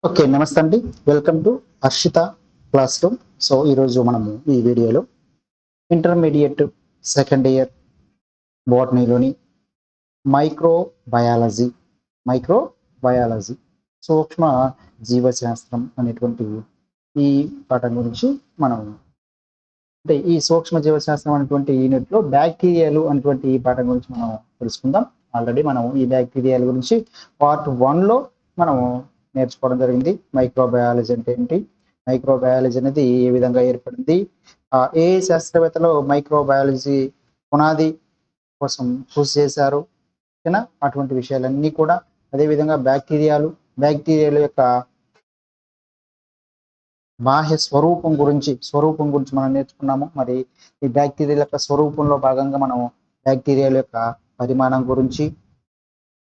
Okay. నమస్తే అండి. Welcome to Harshitha class room. So, ఈరోజు మనము ఈ వీడియోలో ఇంటర్మీడియేట్ సెకండ్ ఇయర్ బోటనీలోని మైక్రోబయాలజీ, మైక్రోబయాలజీ సూక్ష్మ జీవశాస్త్రం అనేటువంటి ఈ పాఠం గురించి మనం ఈ సూక్ష్మ జీవశాస్త్రం అనేటువంటి యూనిట్‌లో బ్యాక్టీరియాలు అనేటువంటి ఈ పాఠం గురించి మనం తెలుసుకుందాం. ఆల్రెడీ మనం ఈ బ్యాక్టీరియాల గురించి పార్ట్ 1లో మనము నేర్చుకోవడం జరిగింది. మైక్రోబయాలజీ అంటే ఏంటి? మైక్రోబయాలజీ అనేది ఏ విధంగా ఏర్పడింది? ఏ శాస్త్రవేత్తలు మైక్రోబయాలజీ పునాది కోసం కృషి చేశారు? ఓకేనా? అటువంటి విషయాలన్నీ కూడా అదేవిధంగా బ్యాక్టీరియాల యొక్క బాహ్య స్వరూపం గురించి మనం నేర్చుకున్నాము. మరి ఈ బ్యాక్టీరియాల యొక్క స్వరూపంలో భాగంగా మనం బ్యాక్టీరియాల యొక్క పరిమాణం గురించి,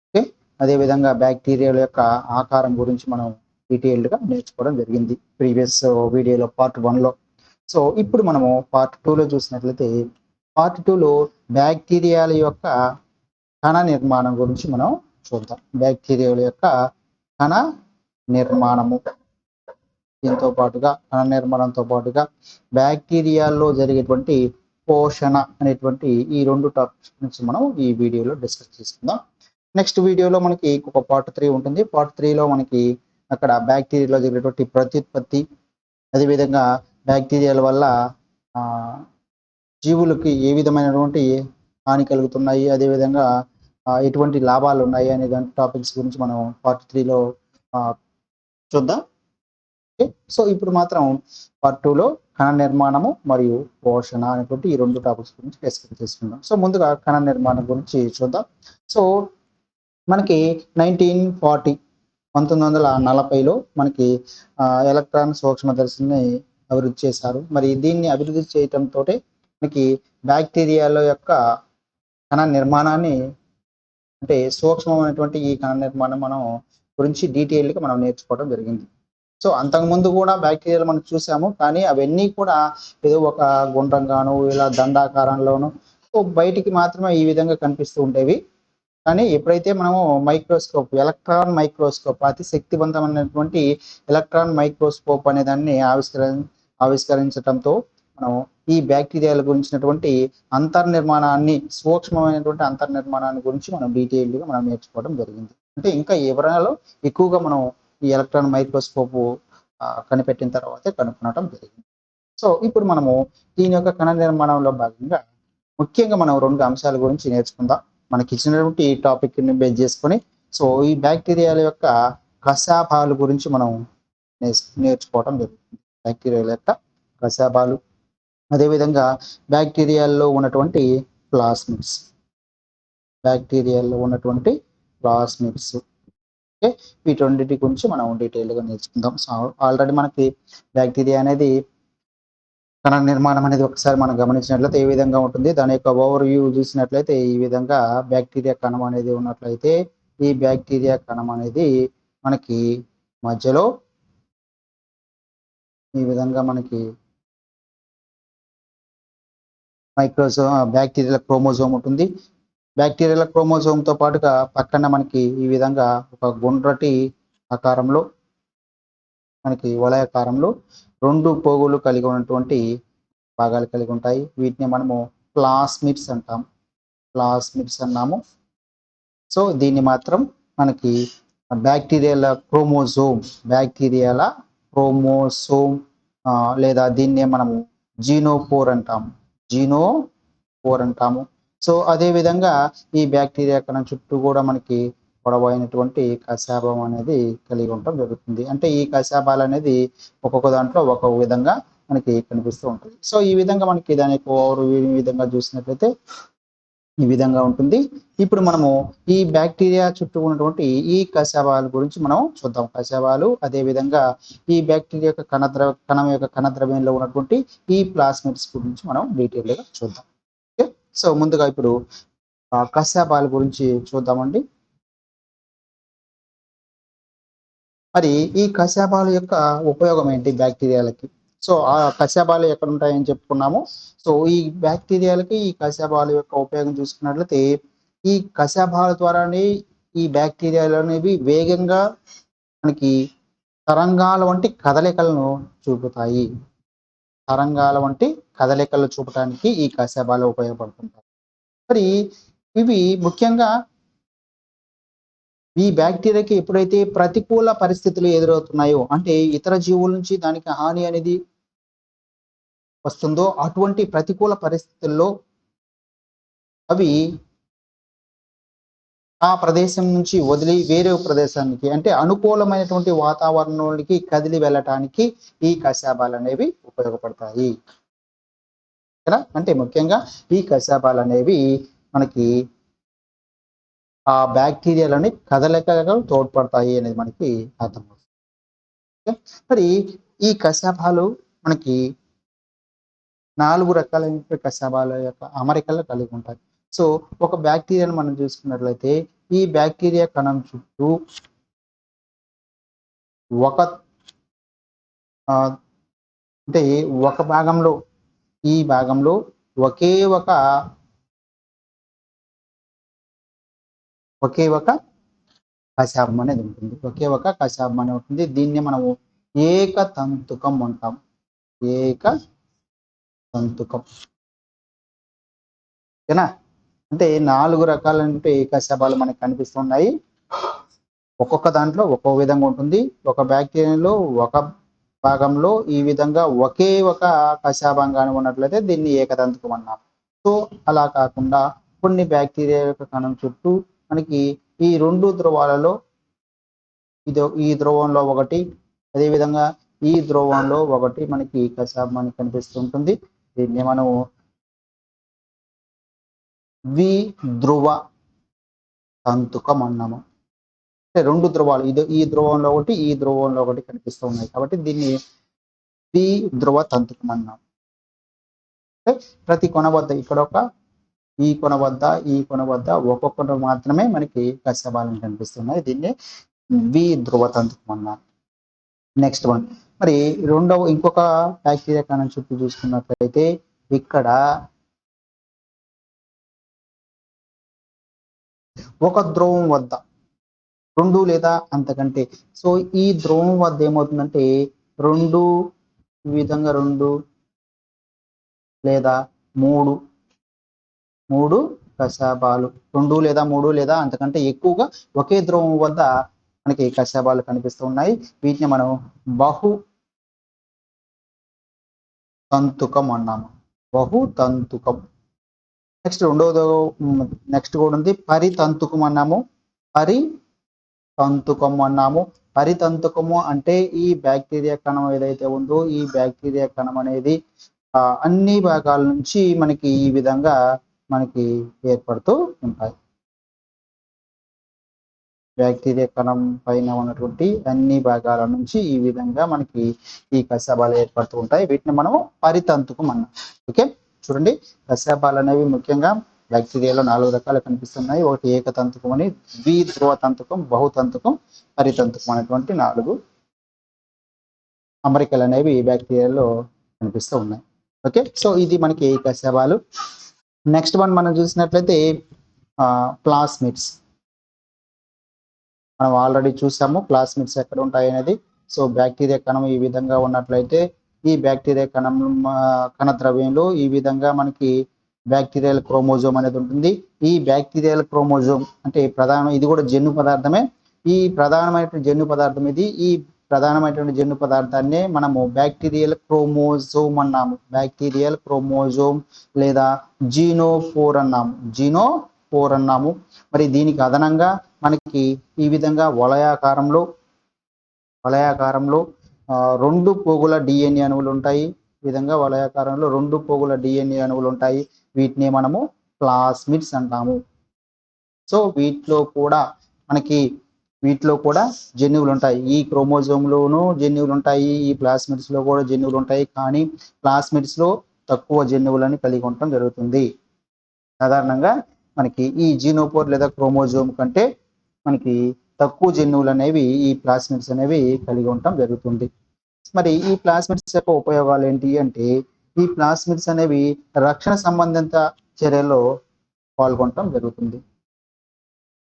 ఓకే, అదేవిధంగా బ్యాక్టీరియాల యొక్క ఆకారం గురించి మనం డీటెయిల్డ్గా నేర్చుకోవడం జరిగింది ప్రీవియస్ వీడియోలో పార్ట్ 1లో. సో ఇప్పుడు మనము పార్ట్ 2లో చూసినట్లయితే పార్ట్ 2లో బ్యాక్టీరియాల యొక్క కణ నిర్మాణం గురించి మనం చూద్దాం. బ్యాక్టీరియాల యొక్క కణ నిర్మాణము, దీంతో పాటుగా కణ నిర్మాణంతో పాటుగా బ్యాక్టీరియాల్లో జరిగేటువంటి పోషణ అనేటువంటి ఈ 2 టాపిక్స్ గురించి మనం ఈ వీడియోలో డిస్కస్ చేసుకుందాం. నెక్స్ట్ వీడియోలో మనకి ఒక పార్ట్ 3 ఉంటుంది. పార్ట్ 3లో మనకి అక్కడ బ్యాక్టీరియాలో జరిగేటువంటి ప్రత్యుత్పత్తి, అదేవిధంగా బ్యాక్టీరియాల వల్ల జీవులకి ఏ విధమైనటువంటి హాని కలుగుతున్నాయి, అదేవిధంగా ఎటువంటి లాభాలు ఉన్నాయి అనే దాని టాపిక్స్ గురించి మనం పార్ట్ 3లో చూద్దాం. సో ఇప్పుడు మాత్రం పార్ట్ 2లో కణ నిర్మాణము మరియు పోషణ అనేటువంటి ఈ 2 టాపిక్స్ గురించి డిస్కస్ చేసుకుందాం. సో ముందుగా కణ నిర్మాణం గురించి చూద్దాం. సో మనకి 1940లో మనకి ఎలక్ట్రాన్ సూక్ష్మదర్శిని అభివృద్ధి చేశారు. మరి దీన్ని అభివృద్ధి చేయటంతో మనకి బ్యాక్టీరియాల యొక్క కణ నిర్మాణాన్ని, అంటే సూక్ష్మమైనటువంటి ఈ కణ నిర్మాణం మనం గురించి డీటెయిల్గా మనం నేర్చుకోవడం జరిగింది. సో అంతకుముందు కూడా బ్యాక్టీరియాలు మనం చూసాము, కానీ అవన్నీ కూడా ఏదో ఒక గుండ్రంగాను ఇలా దండాకారంలోను బయటికి మాత్రమే ఈ విధంగా కనిపిస్తూ ఉండేవి. కానీ ఎప్పుడైతే మనము ఎలక్ట్రాన్ మైక్రోస్కోప్, అతి శక్తివంతమైనటువంటి ఎలక్ట్రాన్ మైక్రోస్కోప్ అనే దాన్ని ఆవిష్కరించడంతో మనం ఈ బ్యాక్టీరియాల గురించినటువంటి సూక్ష్మమైనటువంటి అంతర్నిర్మాణాన్ని గురించి మనం డీటెయిల్డ్గా మనం నేర్చుకోవడం జరిగింది. అంటే ఇంకా వివరాలు ఎక్కువగా మనం ఈ ఎలక్ట్రాన్ మైక్రోస్కోప్ కనిపెట్టిన తర్వాతే కనుక్కోవడం జరిగింది. సో ఇప్పుడు మనము దీని యొక్క కణ నిర్మాణంలో భాగంగా ముఖ్యంగా మనం 2 అంశాల గురించి నేర్చుకుందాం. మనకి ఇచ్చినటువంటి ఈ టాపిక్ని బేస్ చేసుకొని సో ఈ బ్యాక్టీరియాల యొక్క కశాపాలు గురించి మనం నేర్చుకోవడం జరుగుతుంది. బ్యాక్టీరియాల యొక్క కశాపాలు, అదేవిధంగా బ్యాక్టీరియాల్లో ఉన్నటువంటి ప్లాస్మిడ్స్, ఓకే, వీటన్నిటి గురించి మనం డీటెయిల్గా నేర్చుకుందాం. సో ఆల్రెడీ మనకి బ్యాక్టీరియా అనేది కణ నిర్మాణం అనేది ఒకసారి మనం గమనించినట్లయితే ఏ విధంగా ఉంటుంది, దాని యొక్క ఓవర్ వ్యూ చూసినట్లయితే ఈ విధంగా బ్యాక్టీరియా కణం అనేది ఉన్నట్లయితే ఈ బ్యాక్టీరియా కణం అనేది మనకి మధ్యలో ఈ విధంగా మనకి బ్యాక్టీరియల్ క్రోమోజోమ్ ఉంటుంది. బ్యాక్టీరియల్ క్రోమోజోమ్తో పాటుగా పక్కన మనకి ఈ విధంగా ఒక గుండ్రటి ఆకారంలో, మనకి వలయాకారంలో 2 పోగులు కలిగి ఉన్నటువంటి భాగాలు కలిగి ఉంటాయి. వీటిని మనము ప్లాస్మిడ్స్ అన్నాము. సో దీన్ని మాత్రం మనకి బ్యాక్టీరియల్ క్రోమోజోమ్ లేదా దీన్నే మనము జీనోపోర్ అంటాము. సో అదే విధంగా ఈ బ్యాక్టీరియా కణం చుట్టూ కూడా మనకి పొడవైనటువంటి కశాపం అనేది కలిగి ఉండటం జరుగుతుంది. అంటే ఈ కశాపాలు అనేది ఒక్కొక్క దాంట్లో ఒక్కొక్క విధంగా మనకి కనిపిస్తూ ఉంటుంది. సో ఈ విధంగా మనకి దాని యొక్క ఈ విధంగా చూసినట్లయితే ఈ విధంగా ఉంటుంది. ఇప్పుడు మనము ఈ బ్యాక్టీరియా చుట్టూ ఉన్నటువంటి ఈ కశాపాల గురించి మనం చూద్దాం. కశాపాలు, అదే విధంగా ఈ బ్యాక్టీరియా యొక్క కణం యొక్క కణద్రవ్యంలో ఉన్నటువంటి ఈ ప్లాస్మిడ్స్ గురించి మనం డీటెయిల్గా చూద్దాం. ఓకే, సో ముందుగా ఇప్పుడు కశాపాల గురించి చూద్దామండి. మరి ఈ కశాపాల యొక్క ఉపయోగం ఏంటి బ్యాక్టీరియాలకి? సో ఆ కశాపాలు ఎక్కడ ఉంటాయని చెప్పుకున్నాము. సో ఈ బ్యాక్టీరియాలకి ఈ కశాపాల యొక్క ఉపయోగం చూసుకున్నట్లయితే ఈ కశాపాల ద్వారానే ఈ బ్యాక్టీరియాలు అనేవి వేగంగా మనకి తరంగాల వంటి కదలికలను చూపుతాయి. తరంగాల వంటి కదలికలు చూపడానికి ఈ కశాపాలు ఉపయోగపడుతుంటాయి. మరి ఇవి ముఖ్యంగా ఈ బ్యాక్టీరియాకి ఎప్పుడైతే ప్రతికూల పరిస్థితులు ఎదురవుతున్నాయో, అంటే ఇతర జీవుల నుంచి దానికి హాని అనేది వస్తుందో, అటువంటి ప్రతికూల పరిస్థితుల్లో అవి ఆ ప్రదేశం నుంచి వదిలి వేరే ప్రదేశానికి, అంటే అనుకూలమైనటువంటి వాతావరణంలోనికి కదిలి వెళ్ళటానికి ఈ కశాపాలు అనేవి ఉపయోగపడతాయి కదా. అంటే ముఖ్యంగా ఈ కశాపాలు అనేవి మనకి ఆ బ్యాక్టీరియాలని కదలికగా తోడ్పడతాయి అనేది మనకి అర్థమవుతుంది. మరి ఈ కశాపాలు మనకి 4 రకాలైన కశాపాల యొక్క అమరికలు కలిగి ఉంటాయి. సో ఒక బ్యాక్టీరియాను మనం చూసుకున్నట్లయితే ఈ బ్యాక్టీరియా కణం చుట్టూ ఒక అంటే ఒక భాగంలో, ఈ భాగంలో ఒకే ఒక కశాపం అనేది ఉంటుంది. ఒకే ఒక కశాపం అనేది ఉంటుంది. దీన్ని మనము ఏకతంతుకం అంటాం. ఏకతంతుకం ఓకేనా. అంటే 4 రకాలంటే కశాపాలు మనకు కనిపిస్తున్నాయి. ఒక్కొక్క దాంట్లో ఒక్కో విధంగా ఉంటుంది. ఒక బ్యాక్టీరియాలో ఒక భాగంలో ఈ విధంగా ఒకే ఒక కశాపంగానే ఉన్నట్లయితే దీన్ని ఏకతంతుకం అన్నాం. సో అలా కాకుండా కొన్ని బ్యాక్టీరియా యొక్క కణం చుట్టూ మనకి ఈ 2 ధ్రువాలలో ఈ ధ్రువంలో ఒకటి, అదేవిధంగా ఈ ధ్రువంలో ఒకటి మనకి కశాపం మనకి కనిపిస్తుంటుంది. దీన్ని మనం ద్విధ్రువ తంతుకం అన్నాము. అంటే 2 ధ్రువాలు, ఈ ధ్రువంలో ఒకటి, ఈ ధ్రువంలో ఒకటి కనిపిస్తూ ఉన్నాయి కాబట్టి దీన్ని ద్విధ్రువ తంతుకం అన్నాం. అంటే ప్రతి కొన వద్ద ఇక్కడ ఈ కొన వద్ద ఒక్కొక్కటి మాత్రమే మనకి కశాపాలను కనిపిస్తున్నాయి. దీన్ని ద్విధ్రువ తంతుకం అన్నాం. నెక్స్ట్ వన్, మరి ఇంకొక బ్యాక్టీరియా కణం చుట్టూ చూసుకున్నట్లయితే ఇక్కడ ఒక ధ్రువం వద్ద 2 లేదా అంతకంటే, సో ఈ ధ్రువం వద్ద ఏమవుతుందంటే ఈ విధంగా 2 లేదా 3 కశాపాలు, 2 లేదా 3 లేదా అంతకంటే ఎక్కువగా ఒకే ధ్రువం వద్ద మనకి కశాపాలు కనిపిస్తూ ఉన్నాయి. వీటిని మనం బహు తంతుకం అన్నాము. బహుతంతుకం. నెక్స్ట్ నెక్స్ట్ కూడా ఉంది పరితంతుకం అన్నాము. పరితంతుకము అంటే ఈ బ్యాక్టీరియా కణం ఏదైతే ఉందో ఈ బ్యాక్టీరియా కణం అనేది అన్ని భాగాల నుంచి మనకి ఈ విధంగా మనకి ఏర్పడుతూ ఉంటాయి. బ్యాక్టీరియా కణం పైన ఉన్నటువంటి అన్ని భాగాల నుంచి ఈ విధంగా మనకి ఈ కశాపాలు ఏర్పడుతూ ఉంటాయి. వీటిని మనము పరితంతుకం అన్నాం. ఓకే, చూడండి కశాపాలు అనేవి ముఖ్యంగా బ్యాక్టీరియాలో 4 రకాలు కనిపిస్తున్నాయి. ఒకటి ఏకతంతుకం అని, ద్విధ్రువ తంతుకం, బహుతంతుకం, పరితంతుకం అనేటువంటి 4 అమరికలు అనేవి బ్యాక్టీరియాలో కనిపిస్తూ ఉన్నాయి. ఓకే, సో ఇది మనకి కశాపాలు. నెక్స్ట్ వన్ మనం చూసినట్లయితే ప్లాస్మిడ్స్. మనం ఆల్రెడీ చూసాము ప్లాస్మిడ్స్ ఎక్కడ ఉంటాయి అనేది. సో బ్యాక్టీరియా కణం ఈ విధంగా ఉన్నట్లయితే ఈ బ్యాక్టీరియా కణ ద్రవ్యంలో ఈ విధంగా మనకి బ్యాక్టీరియల్ క్రోమోజోమ్ అనేది ఉంటుంది. ఈ బ్యాక్టీరియల్ క్రోమోజోమ్ అంటే ఇది కూడా జన్యు పదార్థమే. ఈ ప్రధానమైనటువంటి జన్యు పదార్థం ఇది. ఈ ప్రధానమైనటువంటి జన్యు పదార్థాన్ని మనము బ్యాక్టీరియల్ క్రోమోజోమ్ అన్నాము. బ్యాక్టీరియల్ క్రోమోజోమ్ లేదా జీనోఫోర్ అన్నాము. మరి దీనికి అదనంగా మనకి ఈ విధంగా వలయాకారంలో 2 పోగుల డిఎన్ఏ అణువులు ఉంటాయి. ఈ విధంగా వలయాకారంలో 2 పోగుల డిఎన్ఏ అణువులు ఉంటాయి. వీటిని మనము ప్లాస్మిడ్స్ అంటాము. సో వీటిలో కూడా జన్యువులు ఉంటాయి. ఈ క్రోమోజోమ్లోనూ జన్యువులు ఉంటాయి, ఈ ప్లాస్మిడ్స్ లో కూడా జన్యువులు ఉంటాయి. కానీ ప్లాస్మిడ్స్ లో తక్కువ జన్యువులని కలిగి ఉండటం జరుగుతుంది. సాధారణంగా మనకి ఈ జీనోఫోర్ లేదా క్రోమోజోమ్ కంటే మనకి తక్కువ జన్యువులు అనేవి ఈ ప్లాస్మిడ్స్ అనేవి కలిగి ఉండటం జరుగుతుంది. మరి ఈ ప్లాస్మిడ్స్ యొక్క ఉపయోగాలు ఏంటి అంటే ఈ ప్లాస్మిడ్స్ అనేవి రక్షణ సంబంధిత చర్యల్లో పాల్గొనటం జరుగుతుంది.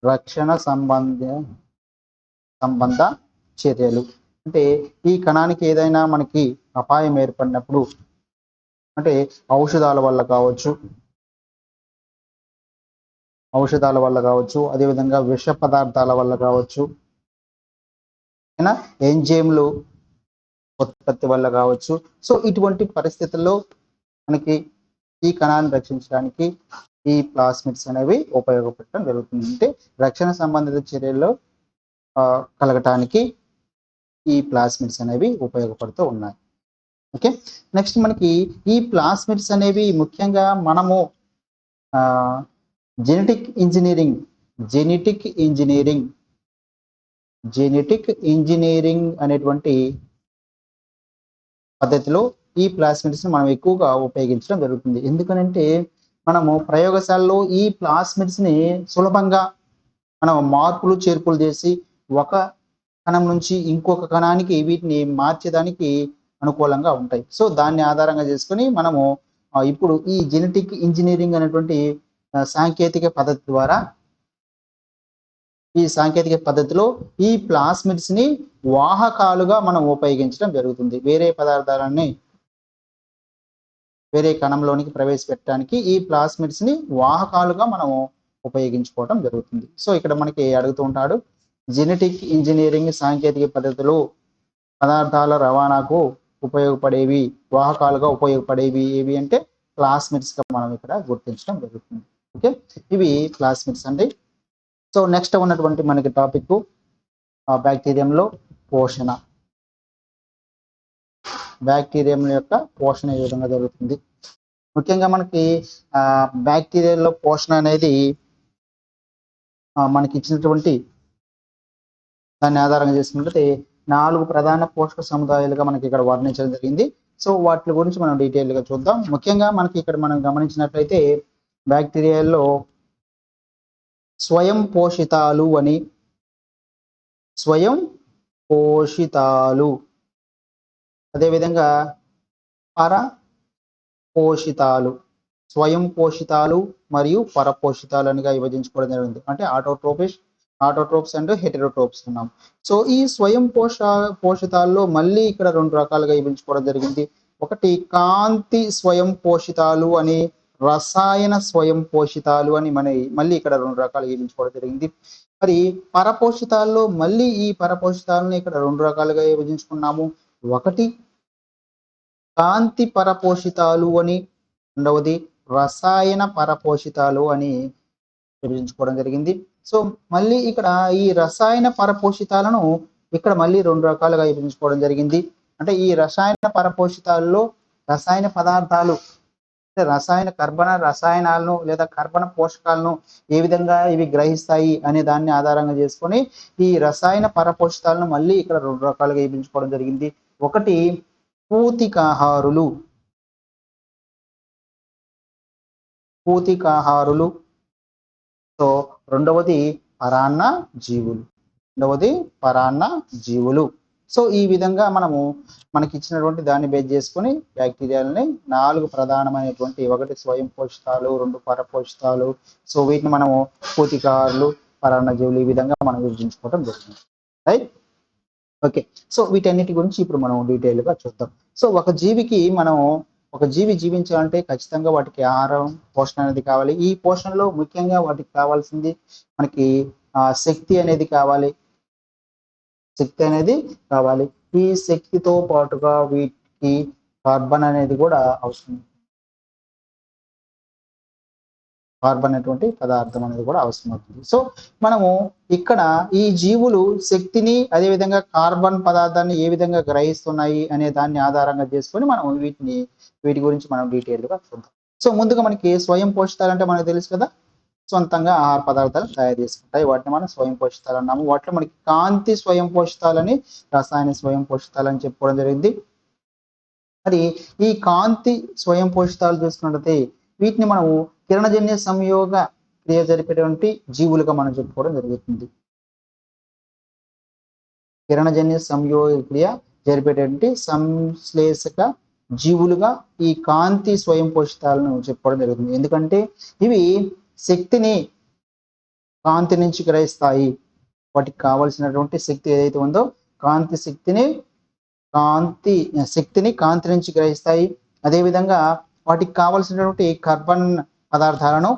రక్షణ సంబంధ చర్యలు అంటే ఈ కణానికి ఏదైనా మనకి అపాయం ఏర్పడినప్పుడు, అంటే ఔషధాల వల్ల కావచ్చు, అదేవిధంగా విష పదార్థాల వల్ల కావచ్చు, ఎంజైమ్లు ఉత్పత్తి వల్ల కావచ్చు. సో ఇటువంటి పరిస్థితుల్లో మనకి ఈ కణాన్ని రక్షించడానికి ఈ ప్లాస్మిడ్స్ అనేవి ఉపయోగపడటం జరుగుతుంది. అంటే రక్షణ సంబంధిత చర్యల్లో కలగటానికి ఈ ప్లాస్మిడ్స్ అనేవి ఉపయోగపడుతూ ఉన్నాయి. ఓకే, నెక్స్ట్ మనకి ఈ ప్లాస్మిడ్స్ అనేవి ముఖ్యంగా మనము జెనెటిక్ ఇంజనీరింగ్ అనేటువంటి పద్ధతిలో ఈ ప్లాస్మిడ్స్ మనం ఎక్కువగా ఉపయోగించడం జరుగుతుంది. ఎందుకనంటే మనము ప్రయోగశాలలో ఈ ప్లాస్మిడ్స్ ని సులభంగా మనం మార్పులు చేర్పులు చేసి ఒక కణం నుంచి ఇంకొక కణానికి వీటిని మార్చేదానికి అనుకూలంగా ఉంటాయి. సో దాన్ని ఆధారంగా చేసుకొని మనము ఇప్పుడు ఈ జెనెటిక్ ఇంజనీరింగ్ అనేటువంటి సాంకేతిక పద్ధతిలో ఈ ప్లాస్మిడ్స్ ని వాహకాలుగా మనం ఉపయోగించడం జరుగుతుంది. వేరే పదార్థాలని వేరే కణంలోనికి ప్రవేశపెట్టడానికి ఈ ప్లాస్మిడ్స్ ని వాహకాలుగా మనము ఉపయోగించుకోవడం జరుగుతుంది. సో ఇక్కడ మనకి అడుగుతూ ఉంటాడు, జెనెటిక్ ఇంజనీరింగ్ సాంకేతిక పద్ధతిలో పదార్థాల రవాణాకు ఉపయోగపడేవి, వాహకాలుగా ఉపయోగపడేవి ఏవి అంటే ప్లాస్మిడ్స్ గా మనం ఇక్కడ గుర్తించడం జరుగుతుంది. ఓకే, ఇవి ప్లాస్మిడ్స్ అండి. సో నెక్స్ట్ ఉన్నటువంటి మనకి టాపిక్ బ్యాక్టీరియంలో పోషణ. బ్యాక్టీరియం యొక్క పోషణ ఏ విధంగా జరుగుతుంది? ముఖ్యంగా మనకి బ్యాక్టీరియాలో పోషణ అనేది మనకి ఇచ్చినటువంటి దాన్ని ఆధారంగా చేసుకుంటే 4 ప్రధాన పోషక సముదాయాలుగా మనకి ఇక్కడ వర్ణించడం జరిగింది. సో వాటి గురించి మనం డీటెయిల్ గా చూద్దాం. ముఖ్యంగా మనకి ఇక్కడ మనం గమనించినట్లయితే బ్యాక్టీరియాలో స్వయం పోషితాలు, అదేవిధంగా పరపోషితాలు, స్వయం పోషితాలు మరియు పరపోషితాలు అనిగా విభజించుకోవడం జరిగింది. అంటే ఆటోట్రోప్స్ అండ్ హెటెరోట్రోప్స్ ఉన్నాం. సో ఈ స్వయం పోషితాల్లో మళ్ళీ ఇక్కడ 2 రకాలుగా విభజించుకోవడం జరిగింది. ఒకటి కాంతి స్వయం పోషితాలు అని, రసాయన స్వయం పోషితాలు అని మళ్ళీ ఇక్కడ 2 రకాలుగా విభజించుకోవడం జరిగింది. మరి పరపోషితాల్లో మళ్ళీ ఈ పరపోషితాలను ఇక్కడ 2 రకాలుగా విభజించుకున్నాము. ఒకటి కాంతి పరపోషితాలు అని, రెండవది రసాయన పరపోషితాలు అని విభజించుకోవడం జరిగింది. సో మళ్ళీ ఇక్కడ ఈ రసాయన పరపోషితాలను ఇక్కడ మళ్ళీ 2 రకాలుగా విభజించుకోవడం జరిగింది. అంటే ఈ రసాయన పరపోషితాల్లో రసాయన పదార్థాలు, కర్బన రసాయనాలను లేదా కర్బన పోషకాలను ఏ విధంగా ఇవి గ్రహిస్తాయి అనే దాన్ని ఆధారంగా చేసుకొని ఈ రసాయన పరపోషితాలను మళ్ళీ ఇక్కడ 2 రకాలుగా విభజించుకోవడం జరిగింది. ఒకటి పూతికాహారులు, సో రెండవది పరాన్న జీవులు. సో ఈ విధంగా మనకి ఇచ్చినటువంటి దాన్ని బేస్ చేసుకొని బ్యాక్టీరియాలని 4 ప్రధానమైనటువంటి, ఒకటి స్వయం పోషితాలు, 2 పరపోషితాలు, సో వీటిని మనము పూతికాహారులు, పరాన్న జీవులు ఈ విధంగా మనం విభజించుకోవడం జరుగుతుంది. Right, okay. సో వీటన్నిటి గురించి ఇప్పుడు మనం డీటెయిల్ గా చూద్దాం. సో ఒక జీవి జీవించాలంటే ఖచ్చితంగా వాటికి ఆహారం, పోషణ అనేది కావాలి. ఈ పోషణలో ముఖ్యంగా వాటికి కావాల్సింది మనకి శక్తి అనేది కావాలి. ఈ శక్తితో పాటుగా వీటికి కార్బన్ అనేది కూడా అవసరం, కార్బన్ అనేటువంటి పదార్థం అనేది కూడా అవసరం అవుతుంది. సో మనము ఇక్కడ ఈ జీవులు శక్తిని అదేవిధంగా కార్బన్ పదార్థాన్ని ఏ విధంగా గ్రహిస్తున్నాయి అనే దాన్ని ఆధారంగా చేసుకొని మనం వీటి గురించి మనం డీటెయిల్ గా చూద్దాం. సో ముందుగా మనకి స్వయం పోషితాలు అంటే మనకు తెలుసు కదా, సొంతంగా ఆహార పదార్థాలు తయారు చేసుకుంటాయి. వాటిని మనం స్వయం పోషితాలు అన్నాము. వాటిలో మనకి కాంతి స్వయం పోషితాలని, రసాయన స్వయం పోషితాలని చెప్పుకోవడం జరిగింది. మరి ఈ కాంతి స్వయం పోషితాలు చూసుకున్నట్లయితే వీటిని మనము కిరణజన్య సంయోగ క్రియ జరిపేటువంటి జీవులుగా మనం చెప్పుకోవడం జరుగుతుంది. కిరణజన్య సంయోగ క్రియ జరిపేటువంటి సంశ్లేషక జీవులుగా ఈ కాంతి స్వయం పోషితాలను చెప్పుకోవడం జరుగుతుంది. ఎందుకంటే ఇవి శక్తిని కాంతి నుంచి గ్రహిస్తాయి. వాటికి కావలసినటువంటి శక్తి ఏదైతే ఉందో కాంతి శక్తిని కాంతి నుంచి గ్రహిస్తాయి. అదేవిధంగా వాటికి కావలసినటువంటి కార్బన్ పదార్థాలను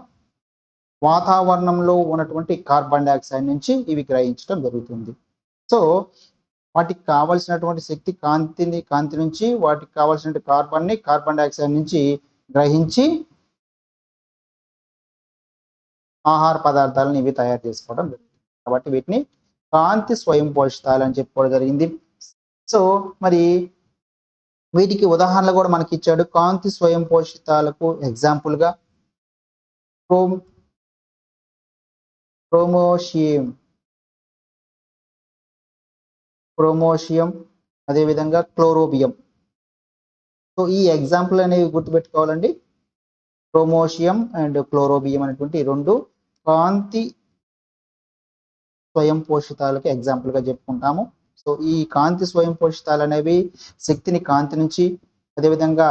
వాతావరణంలో ఉన్నటువంటి కార్బన్ డైఆక్సైడ్ నుంచి ఇవి గ్రహించడం జరుగుతుంది. సో వాటికి కావలసినటువంటి శక్తి కాంతి నుంచి వాటికి కావలసిన కార్బన్ డైఆక్సైడ్ నుంచి గ్రహించి ఆహార పదార్థాలను ఇవి తయారు చేసుకోవడం జరుగుతుంది. కాబట్టి వీటిని కాంతి స్వయం పోషితాలు అని చెప్పుకోవడం జరిగింది. సో మరి వీటికి ఉదాహరణలు కూడా మనకి ఇచ్చాడు. కాంతి స్వయం పోషితాలకు ఎగ్జాంపుల్ గా క్రోమోషియం అదేవిధంగా క్లోరోబియం. సో ఈ ఎగ్జాంపుల్ అనేవి గుర్తుపెట్టుకోవాలండి. క్రోమోషియం అండ్ క్లోరోబియం అనేటువంటి రెండు కాంతి స్వయం పోషితాలకు ఎగ్జాంపుల్ గా చెప్పుకుంటాము. సో ఈ కాంతి స్వయం పోషితాలు అనేవి శక్తిని కాంతి నుంచి, అదేవిధంగా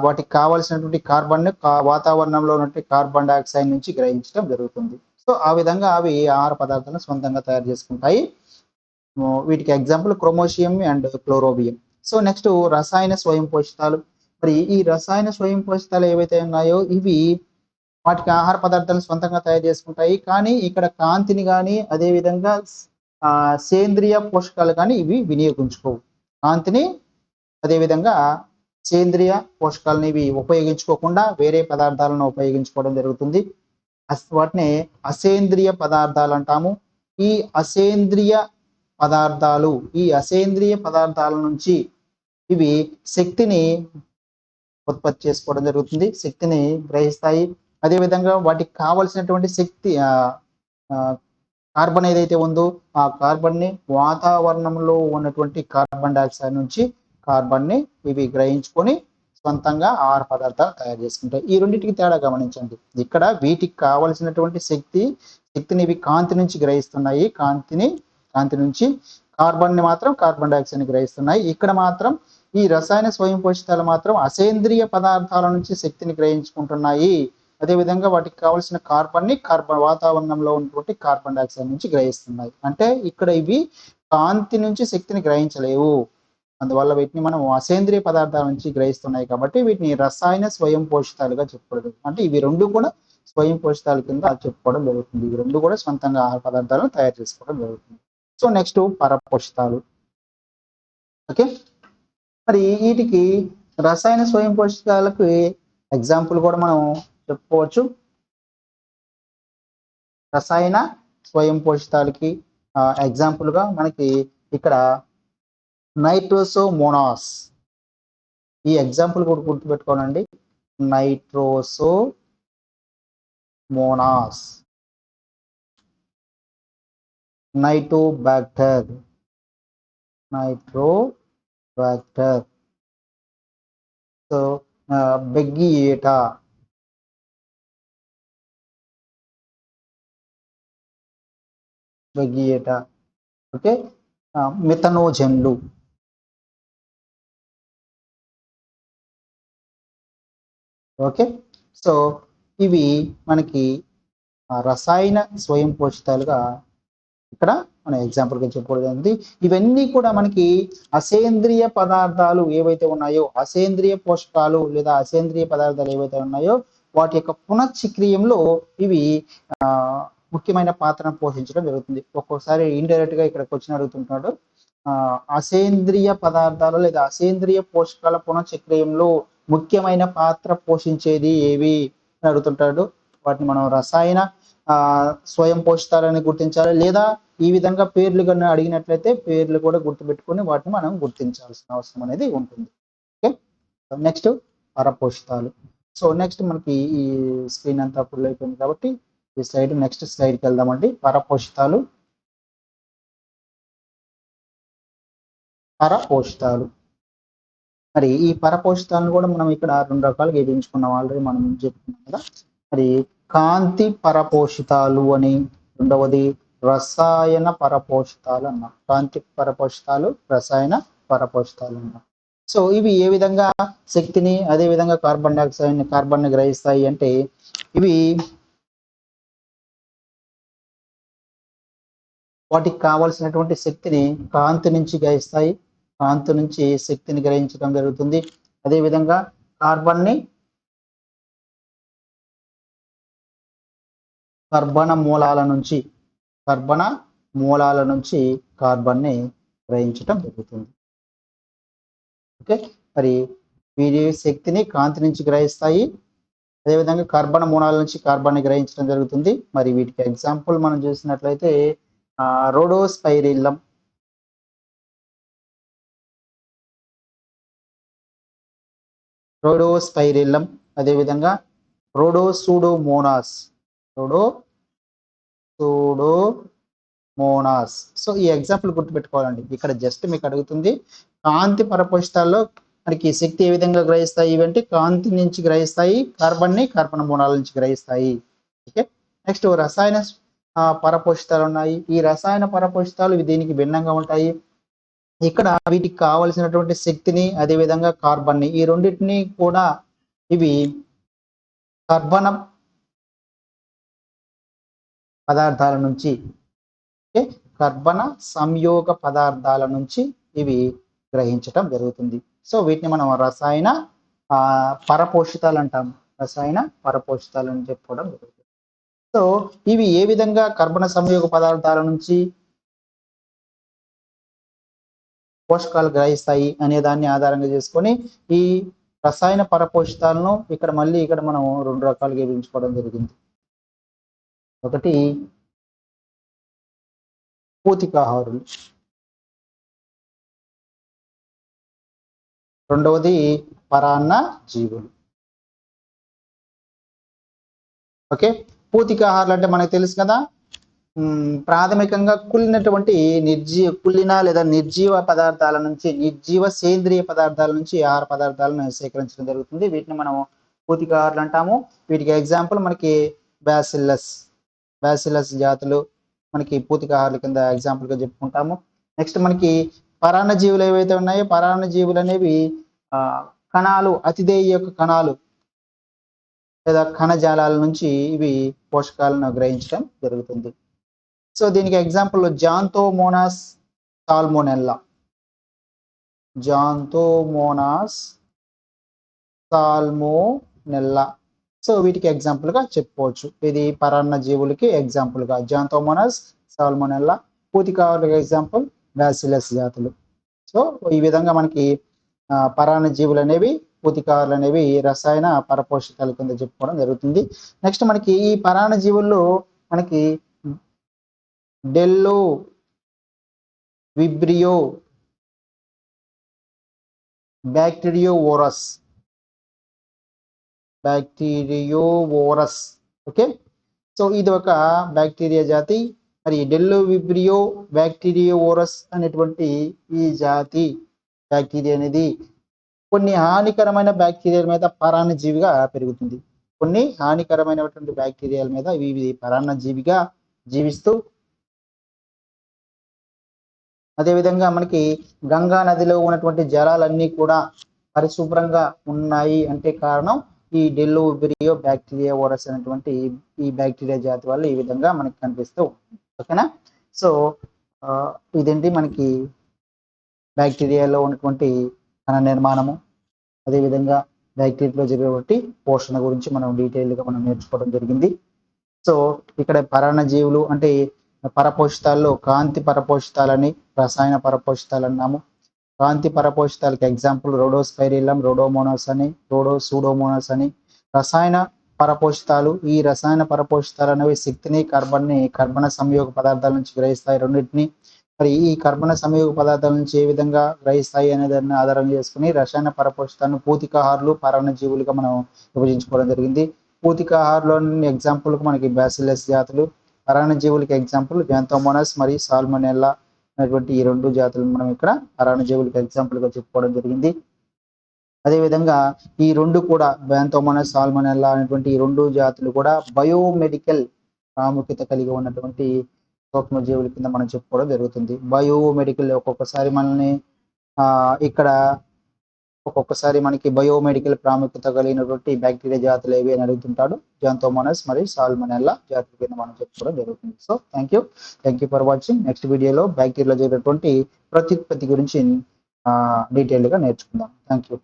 వాటికి కావలసినటువంటి కార్బన్ వాతావరణంలో ఉన్నటువంటి కార్బన్ డైఆక్సైడ్ నుంచి గ్రహించడం జరుగుతుంది. సో ఆ విధంగా అవి ఆహార పదార్థాలను సొంతంగా తయారు చేసుకుంటాయి. వీటికి ఎగ్జాంపుల్ క్రోమోషియం అండ్ క్లోరోబియం. సో నెక్స్ట్ రసాయన స్వయం పోషితాలు. మరి ఈ రసాయన స్వయం పోషితాలు ఏవైతే ఉన్నాయో ఇవి వాటికి ఆహార పదార్థాలను సొంతంగా తయారు చేసుకుంటాయి. కానీ ఇక్కడ కాంతిని కానీ అదేవిధంగా సేంద్రియ పోషకాలు కానీ ఇవి వినియోగించుకోవు. కాంతిని అదేవిధంగా సేంద్రియ పోషకాలను ఇవి ఉపయోగించుకోకుండా వేరే పదార్థాలను ఉపయోగించుకోవడం జరుగుతుంది. వాటిని అసేంద్రియ పదార్థాలు అంటాము. ఈ అసేంద్రియ పదార్థాల నుంచి ఇవి శక్తిని ఉత్పత్తి చేసుకోవడం జరుగుతుంది, శక్తిని గ్రహిస్తాయి. అదేవిధంగా వాటికి కావలసినటువంటి శక్తి కార్బన్ ఏదైతే ఉందో ఆ కార్బన్ ని వాతావరణంలో ఉన్నటువంటి కార్బన్ డైఆక్సైడ్ నుంచి కార్బన్ ని ఇవి గ్రహించుకొని సొంతంగా ఆహార పదార్థాలు తయారు చేసుకుంటాయి. ఈ రెండింటికి తేడా గమనించండి. ఇక్కడ వీటికి కావలసినటువంటి శక్తిని ఇవి కాంతి నుంచి గ్రహిస్తున్నాయి, కాంతి నుంచి కార్బన్ ని మాత్రం కార్బన్ డైఆక్సైడ్ ని గ్రహిస్తున్నాయి. ఇక్కడ మాత్రం ఈ రసాయన స్వయం పోషితాలు మాత్రం అసేంద్రియ పదార్థాల నుంచి శక్తిని గ్రహించుకుంటున్నాయి. అదేవిధంగా వాటికి కావాల్సిన కార్బన్ వాతావరణంలో ఉన్నటువంటి కార్బన్ డైఆక్సైడ్ నుంచి గ్రహిస్తున్నాయి. అంటే ఇక్కడ ఇవి కాంతి నుంచి శక్తిని గ్రహించలేవు, అందువల్ల వీటిని మనం అసేంద్రియ పదార్థాల నుంచి గ్రహిస్తున్నాయి. కాబట్టి వీటిని రసాయన స్వయం పోషితాలుగా చెప్పుకోవడం. అంటే ఇవి రెండు కూడా స్వయం పోషితాల కింద చెప్పుకోవడం జరుగుతుంది. ఇవి రెండు కూడా సొంతంగా ఆహార పదార్థాలను తయారు చేసుకోవడం జరుగుతుంది. So next పరపోషితాలు. ఓకే, మరి వీటికి రసాయన స్వయం పోషకాలకు ఎగ్జాంపుల్ కూడా మనం చెప్పుకోవచ్చు. రసాయన స్వయం పోషకాలకి ఎగ్జాంపుల్ గా మనకి ఇక్కడ నైట్రోసోమోనాస్, ఈ ఎగ్జాంపుల్ కూడా గుర్తుపెట్టుకోనండి. Nitrosomonas, నైట్రోబాక్టర్, so బెగ్గియేటా, okay, మిథనోజన్లు. Okay, so ఇవి మనకి రసాయన స్వయం పోషితాలుగా ఇక్కడ మనం ఎగ్జాంపుల్ గా చెప్పుకోవడం. ఇవన్నీ కూడా మనకి అసేంద్రియ పదార్థాలు ఏవైతే ఉన్నాయో, అసేంద్రియ పోషకాలు లేదా అసేంద్రియ పదార్థాలు ఏవైతే ఉన్నాయో వాటి యొక్క పునశ్చక్రియంలో ఇవి ముఖ్యమైన పాత్రను పోషించడం జరుగుతుంది. ఒక్కొక్కసారి ఇండైరెక్ట్ గా ఇక్కడ క్వశ్చన్ అడుగుతుంటాడు, అసేంద్రియ పదార్థాలు లేదా అసేంద్రియ పోషకాల పునశ్చక్రియంలో ముఖ్యమైన పాత్ర పోషించేది ఏవి అని అడుగుతుంటాడు. వాటిని మనం రసాయన స్వయం పోషకాలని గుర్తించాలి, లేదా ఈ విధంగా పేర్లు కన్నా అడిగినట్లయితే పేర్లు కూడా గుర్తుపెట్టుకొని వాటిని మనం గుర్తించాల్సిన అవసరం అనేది ఉంటుంది. ఓకే, నెక్స్ట్ పరపోషితాలు. సో నెక్స్ట్ మనకి ఈ స్క్రీన్ అంతా ఫుల్ అయిపోయింది కాబట్టి ఈ స్లైడ్ నెక్స్ట్ స్లైడ్కి వెళ్దామండి. పరపోషితాలు. మరి ఈ పరపోషితాలను కూడా మనం ఇక్కడ రెండు రకాలుగా విభజించుకున్నాం, ఆల్రెడీ మనం చెప్పుకున్నాం కదా. మరి కాంతి పరపోషితాలు అని, రెండవది రసాయన పరపోషితాలు అన్నాం. కాంతి పరపోషితాలు, రసాయన పరపోషితాలు అన్నాం. సో ఇవి ఏ విధంగా శక్తిని అదే విధంగా కార్బన్ ని గ్రహిస్తాయి అంటే, ఇవి వాటికి కావాల్సినటువంటి శక్తిని కాంతి నుంచి గ్రహిస్తాయి. కాంతి నుంచి శక్తిని గ్రహించడం జరుగుతుంది. అదేవిధంగా కార్బన్ని కర్బన మూలాల నుంచి కార్బన్ని గ్రహించడం జరుగుతుంది. ఓకే, మరి వీటి శక్తిని కాంతి నుంచి గ్రహిస్తాయి. అదేవిధంగా కర్బన మూలాల నుంచి కార్బన్ని గ్రహించడం జరుగుతుంది. మరి వీటికి ఎగ్జాంపుల్ మనం చూసినట్లయితే రోడోస్పైరిల్లం, అదేవిధంగా రోడోసూడోమోనాస్. సో ఈ ఎగ్జాంపుల్ గుర్తుపెట్టుకోవాలండి. ఇక్కడ జస్ట్ మీకు అడుగుతుంది కాంతి పరపోషితాల్లో మనకి శక్తి ఏ విధంగా గ్రహిస్తాయి ఇవంటే కాంతి నుంచి గ్రహిస్తాయి, కర్బన మూలాల నుంచి గ్రహిస్తాయి. ఓకే, నెక్స్ట్ రసాయన పరపోషితాలు ఉన్నాయి. ఈ రసాయన పరపోషితాలు దీనికి భిన్నంగా ఉంటాయి. ఇక్కడ వీటికి కావలసినటువంటి శక్తిని అదేవిధంగా కార్బన్ని ఈ రెండింటిని కూడా ఇవి కర్బన పదార్థాల నుంచి కర్బన సంయోగ పదార్థాల నుంచి ఇవి గ్రహించటం జరుగుతుంది. సో వీటిని మనం రసాయన పరపోషితాలు అంటాము. రసాయన పరపోషితాలు అని చెప్పుకోవడం జరుగుతుంది. సో ఇవి ఏ విధంగా కర్బన సంయోగ పదార్థాల నుంచి పోషకాలు గ్రహిస్తాయి అనే దాన్ని ఆధారంగా చేసుకొని ఈ రసాయన పరపోషితాలను ఇక్కడ మనం 2 రకాలుగా విభజించుకోవడం జరిగింది. ఒకటి పూతికాహారులు, రెండవది పరాన్న జీవులు. ఓకే, పూతికాహారులు అంటే మనకు తెలుసు కదా, ప్రాథమికంగా కుళ్ళిన లేదా నిర్జీవ పదార్థాల నుంచి, నిర్జీవ సేంద్రియ పదార్థాల నుంచి ఆహార పదార్థాలను సేకరించడం జరుగుతుంది. వీటిని మనం పూతికాహారులు అంటాము. వీటికి ఎగ్జాంపుల్ మనకి బ్యాసిల్లస్ జాతులు మనకి పూతికాహారుల కింద ఎగ్జాంపుల్ గా చెప్పుకుంటాము. నెక్స్ట్ మనకి పరాన్న జీవులు ఏవైతే ఉన్నాయో, పరాన్న జీవులు అనేవి కణాలు, అతిదేయ యొక్క కణాలు లేదా కణజాలాల నుంచి ఇవి పోషకాలను గ్రహించడం జరుగుతుంది. సో దీనికి ఎగ్జాంపుల్ జాంతోమోనాస్ సాల్మోనెల్లా. సో వీటికి ఎగ్జాంపుల్ గా చెప్పుకోవచ్చు. ఇది పరాన్న జీవులకి ఎగ్జాంపుల్ గా జాంతోమోనాస్, సాల్మోనెల్లా. పూతికాహారులకు ఎగ్జాంపుల్ బ్యాసిల్లస్ జాతులు. సో ఈ విధంగా మనకి పరాన్న జీవులు అనేవి, పూతికాహారులు అనేవి రసాయన పరపోషకాల కింద చెప్పుకోవడం జరుగుతుంది. నెక్స్ట్ మనకి ఈ పరాన్న జీవుల్లో మనకి డెల్లో, విబ్రియో, బ్యాక్టీరియోవోరస్. ఓకే, సో ఇది ఒక బ్యాక్టీరియా జాతి. మరి డెల్లో, విబ్రియో, బ్యాక్టీరియోవోరస్ అనేటువంటి ఈ జాతి బ్యాక్టీరియా అనేది కొన్ని హానికరమైన బ్యాక్టీరియాల మీద పరాన్న జీవిగా పెరుగుతుంది. కొన్ని హానికరమైనటువంటి బ్యాక్టీరియాల మీద ఇవి పరాన్న జీవిగా జీవిస్తూ, అదేవిధంగా మనకి గంగా నదిలో ఉన్నటువంటి జలాలన్నీ కూడా పరిశుభ్రంగా ఉన్నాయి అంటే కారణం ఈ డెల్లో, విబ్రియో, బ్యాక్టీరియోవోరస్ అనేటువంటి ఈ బ్యాక్టీరియా జాతి వల్ల ఈ విధంగా మనకి కనిపిస్తూ ఉంటుంది. ఓకేనా. సో ఇదేంటి మనకి బ్యాక్టీరియాలో ఉన్నటువంటి కణ నిర్మాణము, అదేవిధంగా బ్యాక్టీరియాలో జరిగేటువంటి పోషణ గురించి మనం డీటెయిల్గా మనం నేర్చుకోవడం జరిగింది. సో ఇక్కడ పరాన్న జీవులు అంటే పరపోషితాల్లో కాంతి పరపోషితాలని, రసాయన పరపోషితాలు అన్నాము. కాంతి పరపోషితాలకు ఎగ్జాంపుల్ రోడోస్పైరిల్లం, రోడోమోనాస్ అని, రోడోసూడోమోనాస్ అని. రసాయన పరపోషితాలు, ఈ రసాయన పరపోషితాలు అనేవి శక్తిని, కర్బన సంయోగ పదార్థాల నుంచి గ్రహిస్తాయి రెండింటిని. మరి ఈ కర్బన సంయోగ పదార్థాల నుంచి ఏ విధంగా గ్రహిస్తాయి అనే దాన్ని ఆధారం చేసుకుని రసాయన పరపోషితాలను పూతికాహారులు, పరాన్న జీవులుగా మనం విభజించుకోవడం జరిగింది. పూతికాహారులోని ఎగ్జాంపుల్ మనకి బ్యాసిల్లస్ జాతులు, పరాన్న జీవులకి ఎగ్జాంపుల్ జాంతోమోనాస్ మరియు సాల్మోనెల్లా అనేటువంటి ఈ 2 జాతులు మనం ఇక్కడ పరాన్న జీవులకి ఎగ్జాంపుల్ గా చెప్పుకోవడం జరిగింది. అదేవిధంగా ఈ 2 కూడా జాంతోమోనాస్, సాల్మోనెల్లా అనేటువంటి ఈ 2 జాతులు కూడా బయోమెడికల్ ప్రాముఖ్యత కలిగి ఉన్నటువంటి సూక్ష్మజీవుల కింద మనం చెప్పుకోవడం జరుగుతుంది. బయోమెడికల్ ఒక్కొక్కసారి మనల్ని ఇక్కడ ఒక్కొక్కసారి మనకి బయోమెడికల్ ప్రాముఖ్యత కలిగినటువంటి బ్యాక్టీరియా జాతులు ఏవి అని అడుగుతుంటాడు. జాంతోమోనాస్ మరియు సాల్మొనెల్లా జాతుల కింద మనం చెప్పుకోవడం జరుగుతుంది. So thank you for watching. Next వీడియోలో బ్యాక్టీరియాలో జరిగినటువంటి ప్రత్యుత్పత్తి గురించి డీటెయిల్గా నేర్చుకుందాం. Thank you.